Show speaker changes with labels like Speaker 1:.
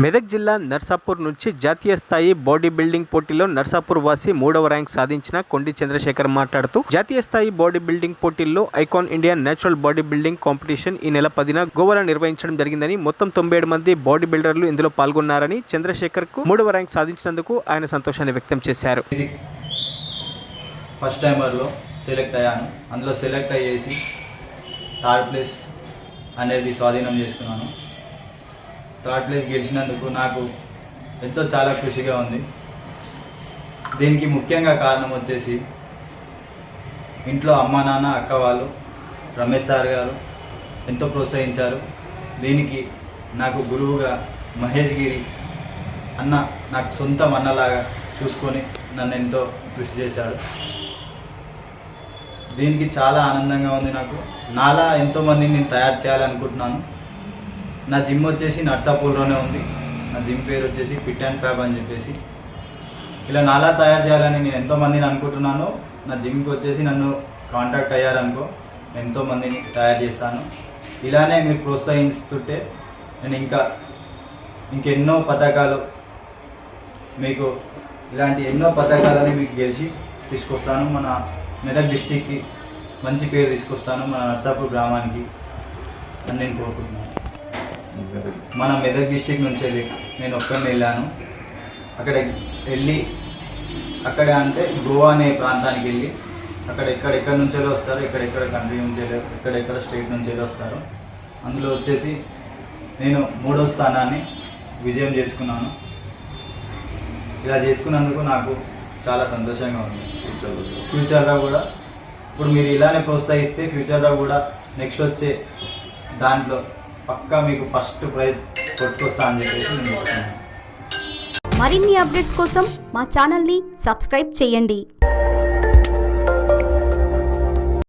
Speaker 1: మెదక్ జిల్లా నర్సాపూర్ నుంచి జాతీయ స్థాయి బాడీ బిల్డింగ్ పోటీలో నర్సాపూర్ వాసి 3వ ర్యాంక్ సాధించిన కొండి చంద్రశేఖర్ మాట్లాడుతూ జాతీయ స్థాయి బాడీ బిల్డింగ్ పోటీల్లో icon India natural body building competition ఈ నెల 10న గోవాలో నిర్వహించడం జరిగిందని మొత్తం 97 మంది బాడీ బిల్డర్లు ఇందులో పాల్గొన్నారని చంద్రశేఖర్ కు 3వ ర్యాంక్ సాధించినందుకు ఆయన సంతోషాన్ని వ్యక్తం చేశారు.
Speaker 2: ఫస్ట్ టైమర్లో సెలెక్ట్ అయ్యాను. అందులో సెలెక్ట్ అయ్యేసి థర్డ్ ప్లేస్ అనేది స్వాధీనం చేసుకున్నాను. థర్డ్ ప్లేస్ గెలిచినందుకు నాకు చాలా ఖుషిగా ఉంది. దీనికి ముఖ్యంగా కారణం వచ్చేసి ఇంట్లో అమ్మ నాన్న అక్క వాళ్ళు రమేష్ సార్ గారు ఎంతో ప్రోత్సహించారు. దీనికి నాకు గురువుగా మహేష్ గిరి అన్న నాకు సొంతం అన్నలాగా చూసుకొని నన్ను ఎంతో కృషి చేశాడు. దీనికి చాలా ఆనందంగా ఉంది. నాకు నాలా ఎంతోమందిని నేను తయారు చేయాలనుకుంటున్నాను. నా జిమ్ వచ్చేసి నర్సాపూర్లోనే ఉంది. నా జిమ్ పేరు వచ్చేసి ఫిట్ అండ్ ఫ్యాబ్ అని చెప్పేసి. ఇలా నాలా తయారు చేయాలని నేను ఎంతోమందిని అనుకుంటున్నాను. నా జిమ్కి వచ్చేసి నన్ను కాంటాక్ట్ అయ్యారనుకో ఎంతోమందిని తయారు చేస్తాను. ఇలానే మీరు ప్రోత్సహిస్తుంటే నేను ఇంకెన్నో పథకాలు మీకు ఇలాంటి ఎన్నో పథకాలని మీకు గెలిచి తీసుకొస్తాను. మన మెదక్ డిస్టిక్కి మంచి పేరు తీసుకొస్తాను, మన నర్సాపూర్ గ్రామానికి అని నేను కోరుకుంటున్నాను. మన మెదక్ డిస్టిక్ నుంచి నేను ఒక్కరిని వెళ్ళాను. అక్కడ అంటే గోవా అనే ప్రాంతానికి వెళ్ళి అక్కడ ఎక్కడెక్కడ నుంచో వస్తారు, ఎక్కడెక్కడ కంట్రీ నుంచి ఎక్కడెక్కడ స్టేట్ నుంచి వస్తారు. అందులో వచ్చేసి నేను 3వ స్థానాన్ని విజయం చేసుకున్నాను. ఇలా చేసుకున్నందుకు నాకు చాలా సంతోషంగా ఉంది. ఫ్యూచర్లో కూడా ఇప్పుడు మీరు ఇలానే ప్రోత్సహిస్తే ఫ్యూచర్లో కూడా నెక్స్ట్ వచ్చే దాంట్లో పక్కా మీకు ఫస్ట్ ప్రైజ్ కొట్టుకొస్తా అని చెప్పేసి నేను చెప్తున్నాను.
Speaker 3: మరిన్ని అప్డేట్స్ కోసం మా ఛానల్ని సబ్స్క్రైబ్ చేయండి.